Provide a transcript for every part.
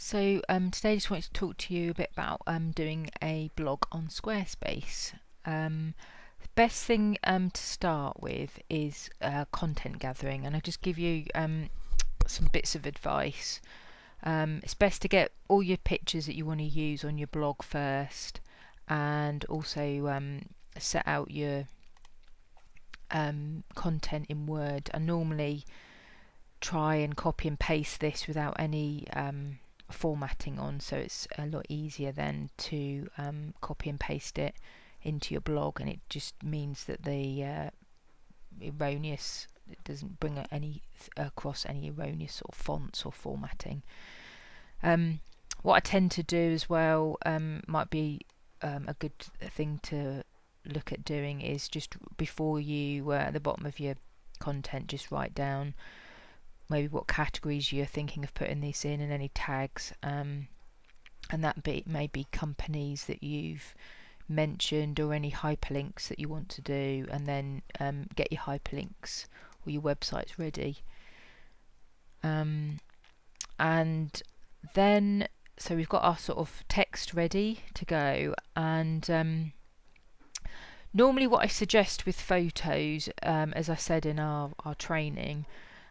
So today I just wanted to talk to you a bit about doing a blog on Squarespace. The best thing to start with is content gathering, and I'll just give you some bits of advice. It's best to get all your pictures that you want to use on your blog first, and also set out your content in Word. I normally try and copy and paste this without any formatting on, so it's a lot easier then to copy and paste it into your blog, and it just means that it doesn't bring across any erroneous sort of fonts or formatting. What I tend to do as well, might be a good thing to look at doing, is just before you at the bottom of your content, just write down maybe what categories you're thinking of putting this in, and any tags, and that may be companies that you've mentioned or any hyperlinks that you want to do, and then get your hyperlinks or your websites ready, and then so we've got our sort of text ready to go. And normally what I suggest with photos, as I said in our training,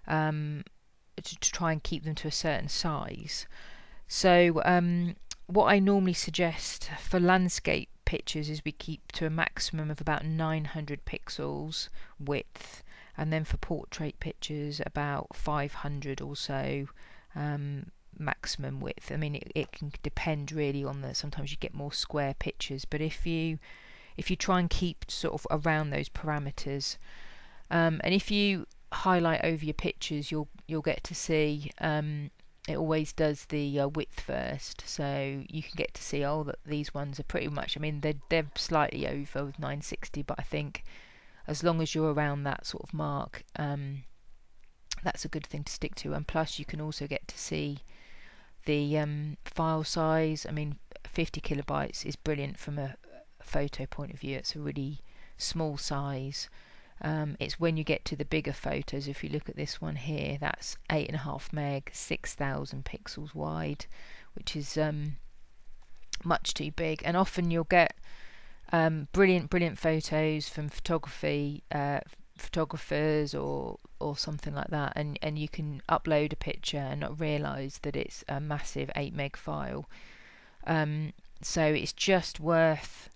to try and keep them to a certain size. So what I normally suggest for landscape pictures is we keep to a maximum of about 900 pixels width, and then for portrait pictures about 500 or so maximum width. I mean, it can depend really on sometimes you get more square pictures, but if you try and keep sort of around those parameters, and if you highlight over your pictures, you'll get to see it always does the width first, so you can get to see that these ones are pretty much, I mean, they're slightly over with 960, but I think as long as you're around that sort of mark, that's a good thing to stick to. And plus you can also get to see the file size. I mean, 50 kilobytes is brilliant from a photo point of view. It's a really small size. It's when you get to the bigger photos, if you look at this one here, that's 8.5 meg, 6,000 pixels wide, which is much too big. And often you'll get brilliant photos from photographers or something like that, and you can upload a picture and not realise that it's a massive 8 meg file. So it's just worth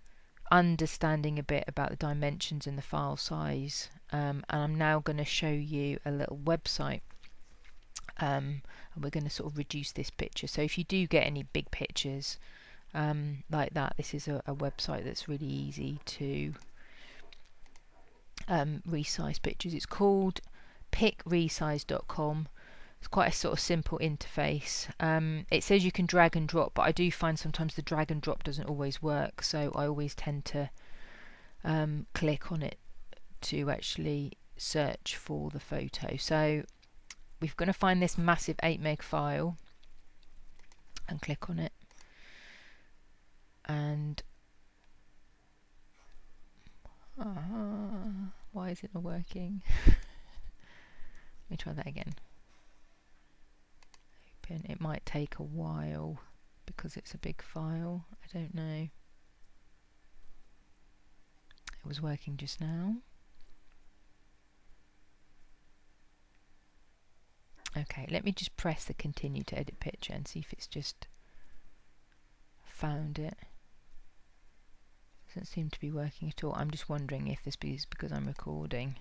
understanding a bit about the dimensions and the file size, and I'm now going to show you a little website, and we're going to sort of reduce this picture. So if you do get any big pictures like that, this is a website that's really easy to resize pictures. It's called picresize.com. It's quite a sort of simple interface. It says you can drag and drop, but I do find sometimes the drag and drop doesn't always work, so I always tend to click on it to actually search for the photo. So we're going to find this massive 8 meg file and click on it, and why is it not working? Let me try that again. It might take a while because it's a big file. I don't know. It was working just now. Okay, let me just press the continue to edit picture and see if it's just found it. Doesn't seem to be working at all. I'm just wondering if this is because I'm recording.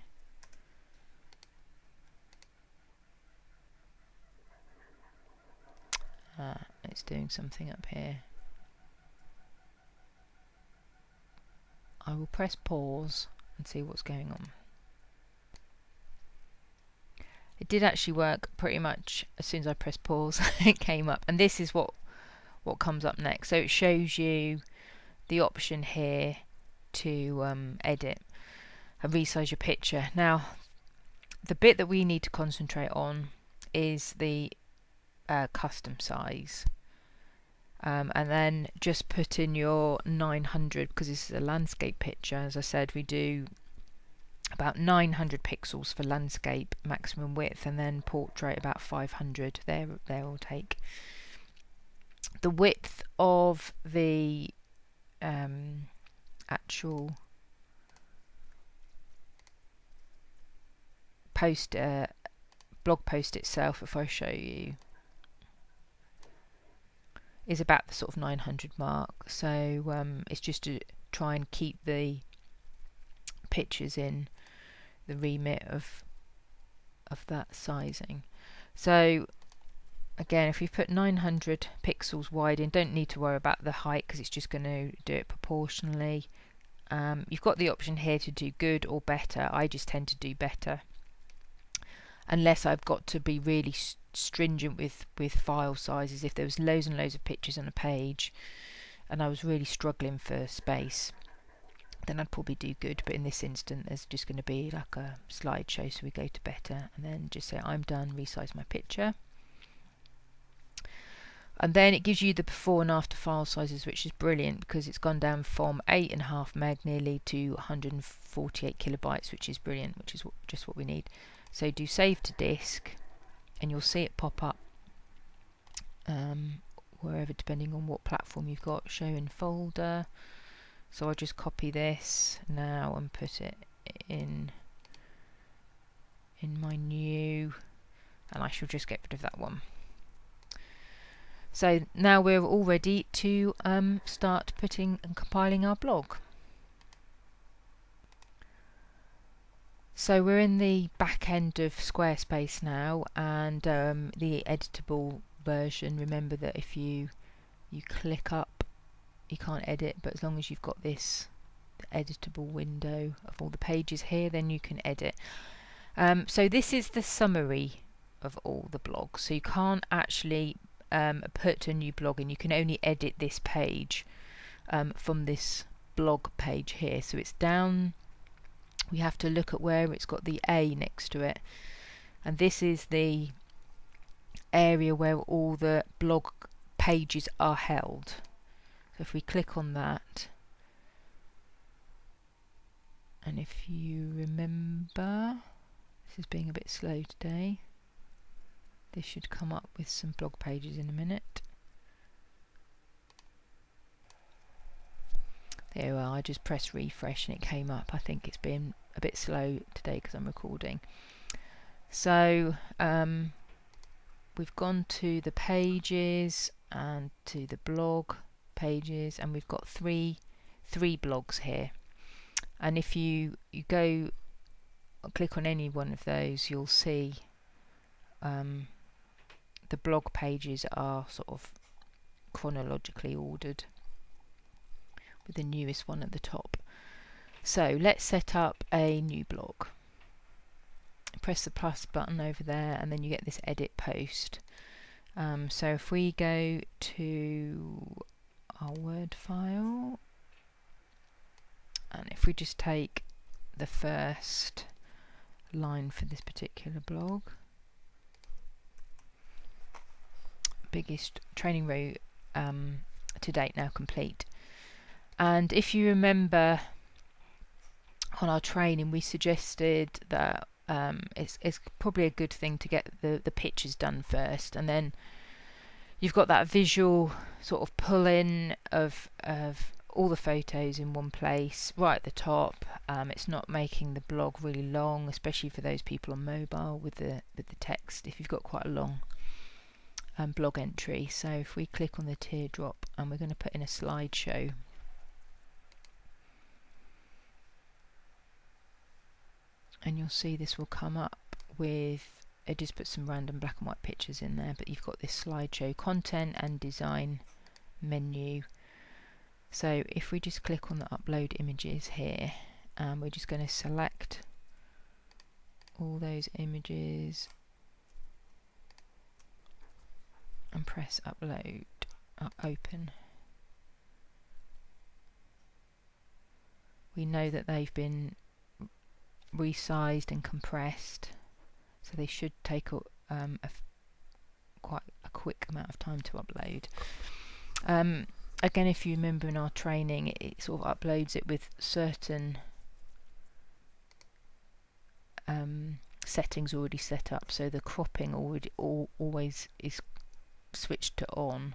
It's doing something up here. I will press pause and see what's going on. It did actually work pretty much as soon as I pressed pause. It came up, and this is what comes up next. So it shows you the option here to edit and resize your picture. Now, the bit that we need to concentrate on is the custom size, and then just put in your 900, because this is a landscape picture. As I said, we do about 900 pixels for landscape maximum width, and then portrait about 500. They're all take. the width of the actual post blog post itself, if I show you, is about the sort of 900 mark. So it's just to try and keep the pictures in the remit of that sizing. So again, if we put 900 pixels wide in, don't need to worry about the height because it's just going to do it proportionally. You've got the option here to do good or better. I just tend to do better, unless I've got to be really stringent with file sizes. If there was loads and loads of pictures on a page and I was really struggling for space, then I'd probably do good. But in this instance, there's just going to be like a slideshow, so we go to better and then just say I'm done, resize my picture. And then it gives you the before and after file sizes, which is brilliant because it's gone down from 8.5 meg nearly to 148 kilobytes, which is brilliant, which is just what we need. So do save to disk and you'll see it pop up wherever, depending on what platform you've got, show in folder. So I'll just copy this now and put it in my new, and I shall just get rid of that one. So now we're all ready to start putting and compiling our blog. So we're in the back end of Squarespace now, and the editable version. Remember that if you click up, you can't edit, but as long as you've got this editable window of all the pages here, then you can edit. So this is the summary of all the blogs. So you can't actually put a new blog in. You can only edit this page from this blog page here. So it's down. We have to look at where it's got the A next to it, and this is the area where all the blog pages are held. So if we click on that, and if you remember, this is being a bit slow today, this should come up with some blog pages in a minute. There we are. I just pressed refresh and it came up. I think it's been a bit slow today because I'm recording. So we've gone to the pages and to the blog pages, and we've got three blogs here. And if you go click on any one of those, you'll see the blog pages are sort of chronologically ordered, with the newest one at the top. So let's set up a new blog. Press the plus button over there and then you get this edit post. So if we go to our Word file, and if we just take the first line for this particular blog, biggest training route to date now complete. And if you remember on our training, we suggested that it's probably a good thing to get the pictures done first, and then you've got that visual sort of pull in of all the photos in one place right at the top. It's not making the blog really long, especially for those people on mobile with the text, if you've got quite a long blog entry. So if we click on the teardrop and we're going to put in a slideshow, and you'll see this will come up with, it just puts some random black and white pictures in there, but you've got this slideshow content and design menu. So if we just click on the upload images here, and we're just going to select all those images and press upload, open. We know that they've been resized and compressed, so they should take quite a quick amount of time to upload. Again, if you remember in our training, it sort of uploads it with certain settings already set up, so the cropping always is switched to on,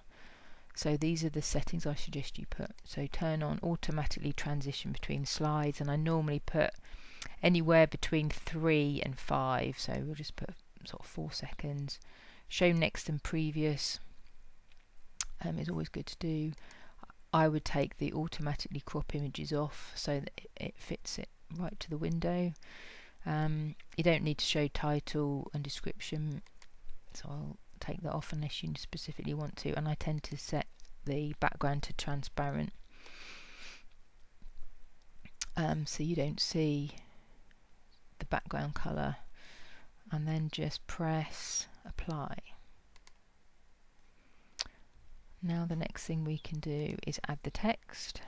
So these are the settings I suggest you put. So turn on automatically transition between slides, and I normally put anywhere between 3 and 5, so we'll just put sort of 4 seconds. Show next and previous is always good to do. I would take the automatically crop images off so that it fits it right to the window. You don't need to show title and description, so I'll take that off unless you specifically want to, and I tend to set the background to transparent so you don't see the background colour, and then just press apply. Now the next thing we can do is add the text.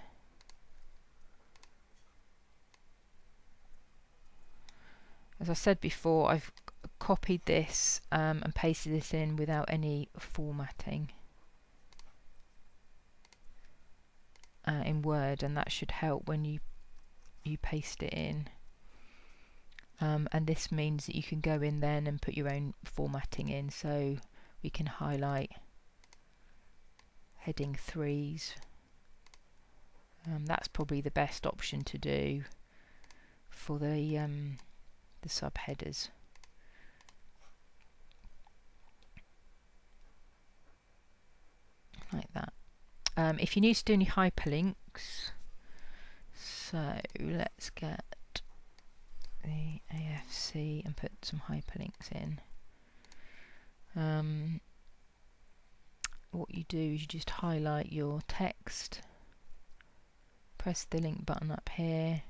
As I said before, I've copied this and pasted this in without any formatting in Word, and that should help when you paste it in. And this means that you can go in then and put your own formatting in, so we can highlight heading 3s. That's probably the best option to do for the subheaders. Like that. If you need to do any hyperlinks, so let's get the AFC and put some hyperlinks in. What you do is you just highlight your text, press the link button up here,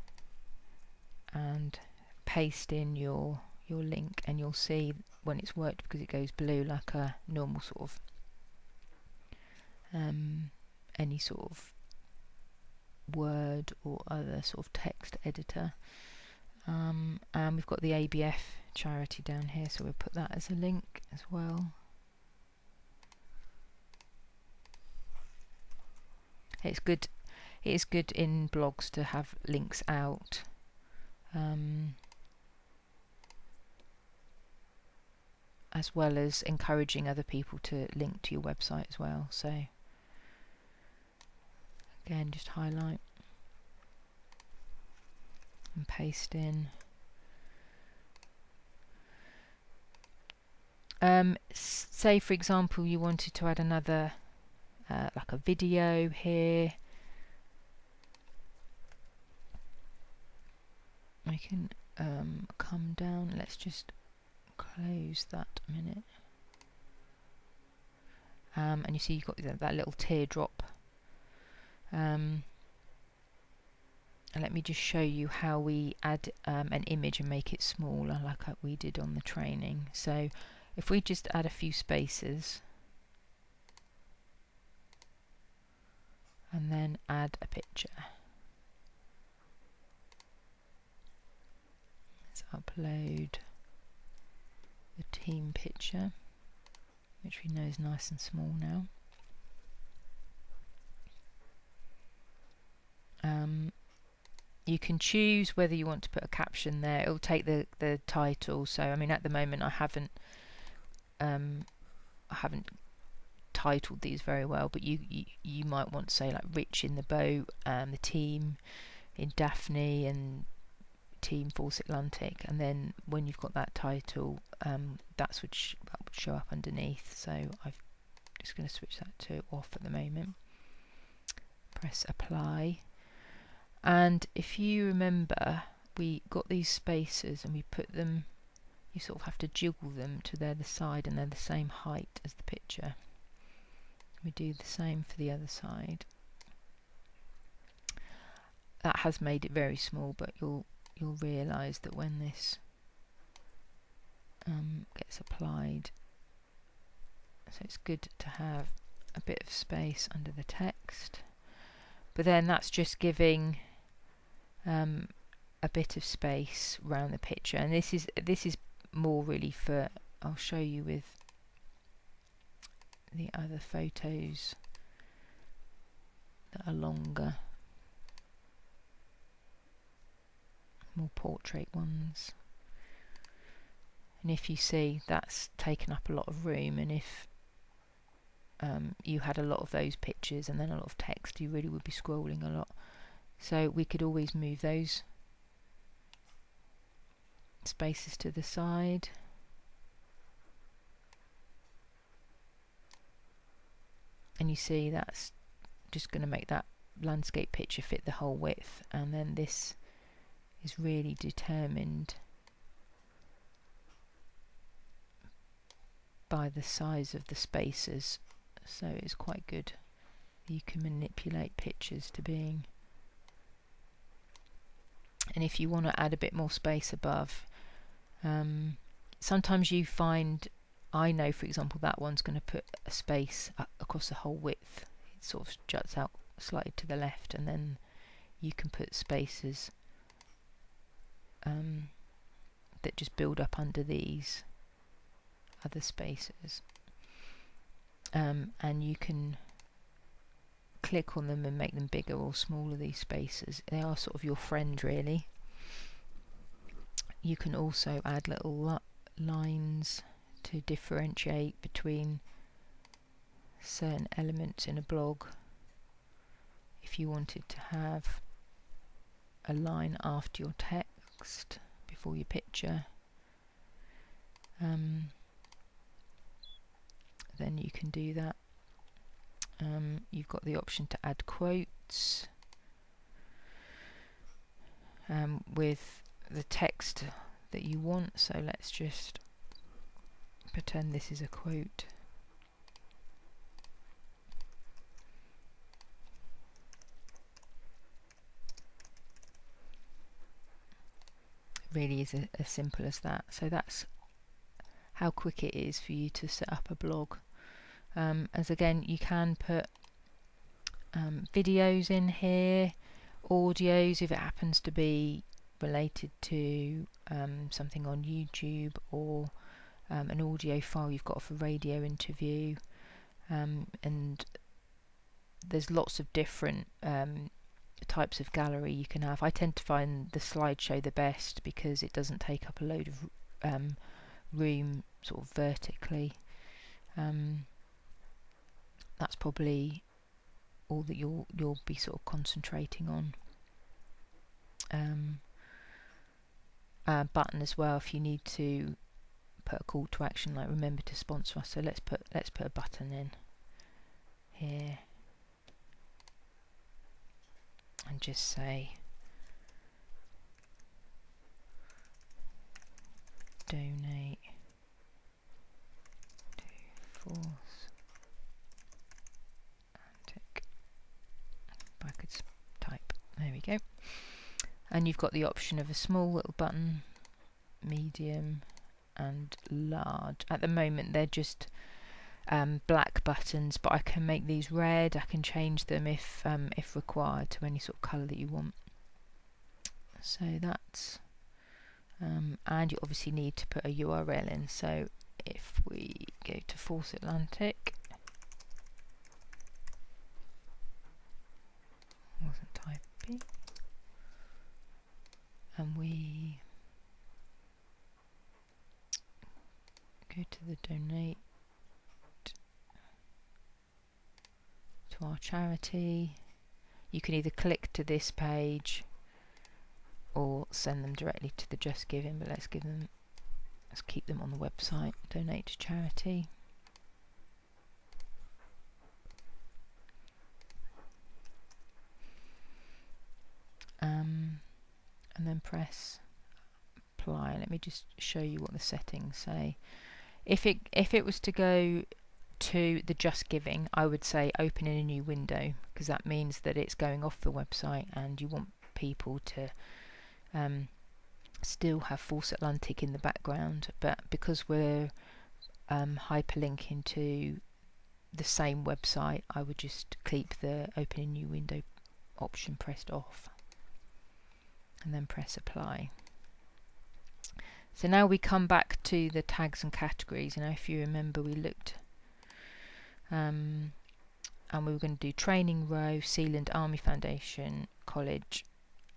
and paste in your link, and you'll see when it's worked, because it goes blue like a normal sort of any sort of Word or other sort of text editor. And we've got the ABF charity down here, so we'll put that as a link as well. It's good. It is good in blogs to have links out. As well as encouraging other people to link to your website as well. So again, just highlight and paste in. Say for example you wanted to add another like a video here. We can come down. Let's just close that a minute. And you see you've got that little teardrop. And let me just show you how we add an image and make it smaller, like we did on the training. So if we just add a few spaces and then add a picture. Let's upload the team picture, which we know is nice and small now. You can choose whether you want to put a caption there. It'll take the title. So I mean, at the moment I haven't titled these very well, but you might want to say like Rich in the boat, the team in Daphne, and Team Force Atlantic, and then when you've got that title, that would show up underneath. So I'm just going to switch that to off at the moment. Press apply. And if you remember, we got these spaces and we put them, you sort of have to jiggle them to they're the side and they're the same height as the picture. We do the same for the other side. That has made it very small, but you'll realise that when this gets applied, so it's good to have a bit of space under the text, but then that's just giving a bit of space around the picture, and this is more really for, I'll show you with the other photos that are longer, more portrait ones. And if you see, that's taken up a lot of room, and if you had a lot of those pictures and then a lot of text, you really would be scrolling a lot. So we could always move those spaces to the side. And you see that's just going to make that landscape picture fit the whole width, and then this is really determined by the size of the spaces, so it's quite good. You can manipulate pictures to being, and if you want to add a bit more space above, sometimes you find, I know for example that one's going to put a space across the whole width. It sort of juts out slightly to the left, and then you can put spaces that just build up under these other spaces, and you can click on them and make them bigger or smaller, these spaces. They are sort of your friend really. You can also add little lines to differentiate between certain elements in a blog. If you wanted to have a line after your text before your picture, then you can do that. You've got the option to add quotes with the text that you want. So let's just pretend this is a quote. It really is as simple as that. So that's how quick it is for you to set up a blog. As again, you can put videos in here, audios if it happens to be related to something on YouTube, or an audio file you've got for a radio interview, and there's lots of different types of gallery you can have. I tend to find the slideshow the best because it doesn't take up a load of room sort of vertically. That's probably all that you'll be sort of concentrating on. Button as well if you need to put a call to action like remember to sponsor us. So let's put a button in here and just say donate to Force Atlantic. I could type. There we go. And you've got the option of a small little button, medium and large. At the moment they're just black buttons, but I can make these red. I can change them if required to any sort of colour that you want. So that's and you obviously need to put a URL in. So if we go to Force Atlantic, wasn't typing, and we go to the donate to our charity, you can either click to this page or send them directly to the Just Giving, but let's keep them on the website. Donate to charity. And then press apply. Let me just show you what the settings say. If it was to go to the Just Giving, I would say open in a new window, because that means that it's going off the website and you want people to still have Force Atlantic in the background. But because we're hyperlinking to the same website, I would just keep the open in new window option pressed off and then press apply. So now we come back to the tags and categories. If you remember, we looked and we were going to do training row, Sealand Army Foundation, college,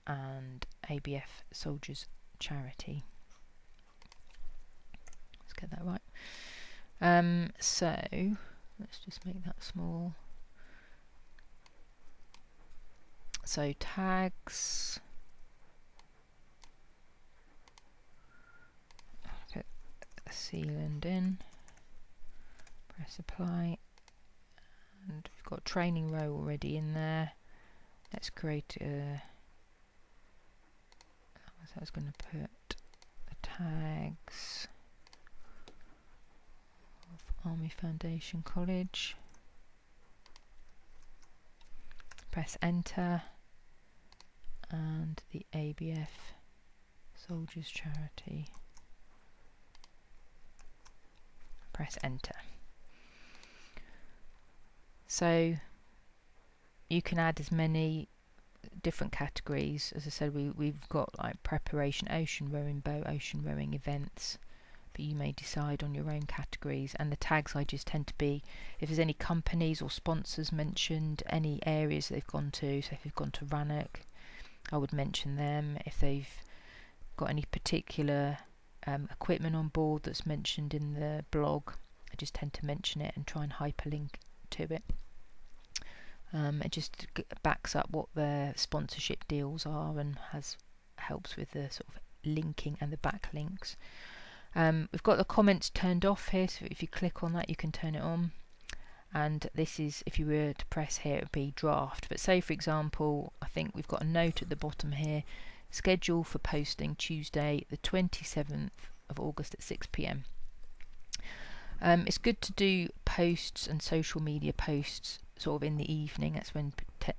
and ABF Soldiers Charity. Let's get that right. So Let's just make that small. So tags, put the sealant in, press apply, and we've got training row already in there. Let's create a, so I was going to put the tags of Army Foundation College, press enter, and the ABF Soldiers Charity, press enter. So you can add as many different categories. As I said, we've got like preparation, ocean rowing, boat, ocean rowing events, but you may decide on your own categories. And the tags I just tend to be, if there's any companies or sponsors mentioned, any areas they've gone to, so if they've gone to Rannoch, I would mention them. If they've got any particular equipment on board that's mentioned in the blog, I just tend to mention it and try and hyperlink to it. It just backs up what their sponsorship deals are and helps with the sort of linking and the backlinks. We've got the comments turned off here, so if you click on that you can turn it on. And this is, if you were to press here, it would be draft. But say for example, I think we've got a note at the bottom here, schedule for posting Tuesday the 27th of August at 6 p.m. It's good to do posts and social media posts sort of in the evening. That's when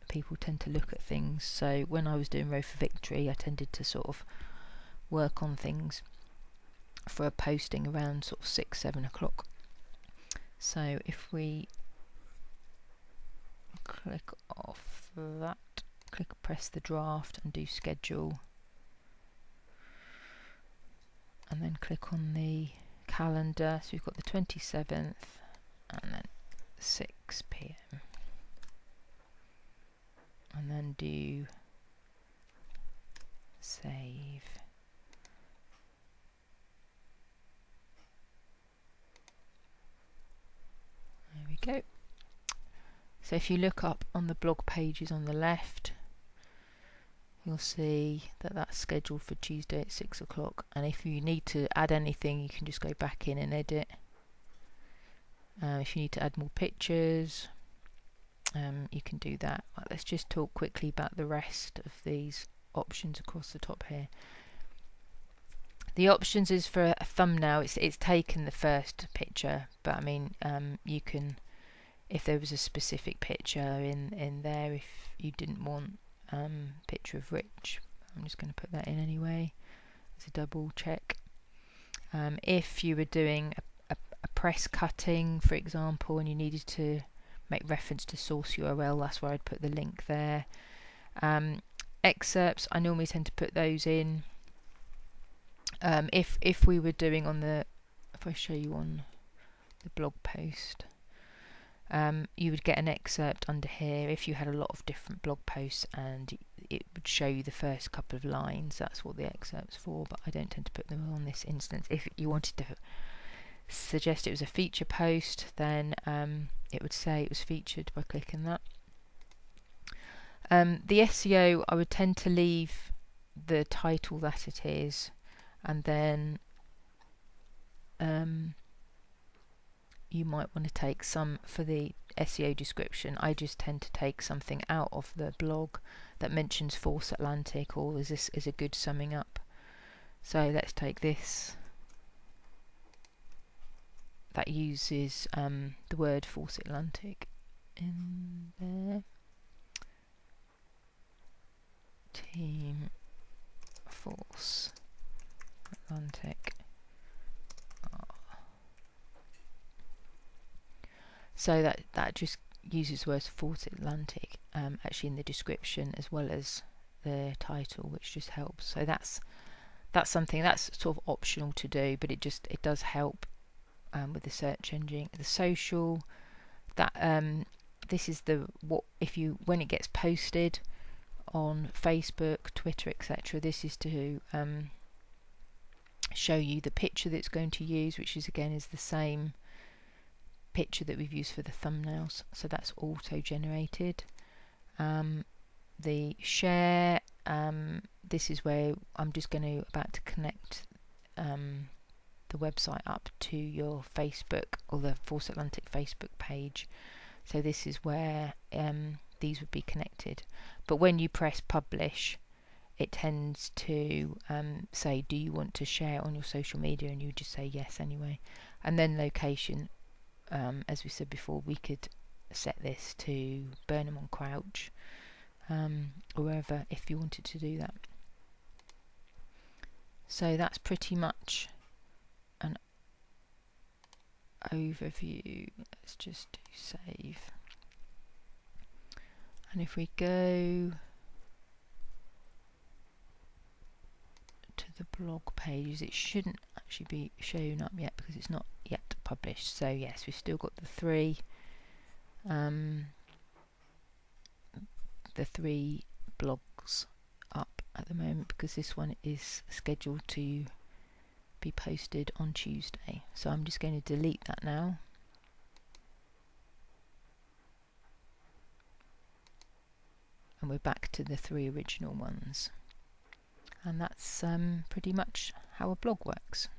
people tend to look at things. So when I was doing Row for Victory, I tended to sort of work on things for a posting around sort of 6-7 o'clock. So if we click off that, press the draft and do schedule, and then click on the calendar. So we've got the 27th and then 6 p.m. and then do save. There we go. So if you look up on the blog pages on the left, you'll see that that's scheduled for Tuesday at 6 o'clock. And if you need to add anything, you can just go back in and edit. If you need to add more pictures, you can do that. Let's just talk quickly about the rest of these options across the top here. The options is for a thumbnail. It's taken the first picture, but I mean, you can, if there was a specific picture in there, if you didn't want picture of Rich, I'm just going to put that in anyway as a double check. If you were doing a press cutting, for example, and you needed to make reference to source URL, that's where I'd put the link there. Excerpts, I normally tend to put those in. If we were doing on the, if I show you on the blog post, you would get an excerpt under here if you had a lot of different blog posts, and it would show you the first couple of lines. That's what the excerpt's for, but I don't tend to put them on this instance. If you wanted to suggest it was a feature post, then it would say it was featured by clicking that. The SEO, I would tend to leave the title that it is, and then you might want to take some for the SEO description. I just tend to take something out of the blog that mentions Force Atlantic, or this is a good summing up. So let's take this that uses the word Force Atlantic in there. Team Force Atlantic. So that just uses the word Force Atlantic actually in the description as well as the title, which just helps. So that's something that's sort of optional to do, but it does help with the search engine. The social, that this is when it gets posted on Facebook, Twitter, etc. This is to show you the picture that it's going to use, which is again is the same picture that we've used for the thumbnails, so that's auto generated. The share, this is where I'm just about to connect the website up to your Facebook or the Force Atlantic Facebook page. So this is where these would be connected. But when you press publish, it tends to say, do you want to share on your social media? And you just say yes anyway. And then location, as we said before, we could set this to Burnham on Crouch, or wherever, if you wanted to do that. So that's pretty much an overview. Let's just do save. And if we go to the blog pages, it shouldn't actually be shown up yet because it's not yet published. So yes, we've still got the three blogs up at the moment, because this one is scheduled to be posted on Tuesday. So I'm just going to delete that now. And we're back to the 3 original ones. And that's pretty much how a blog works.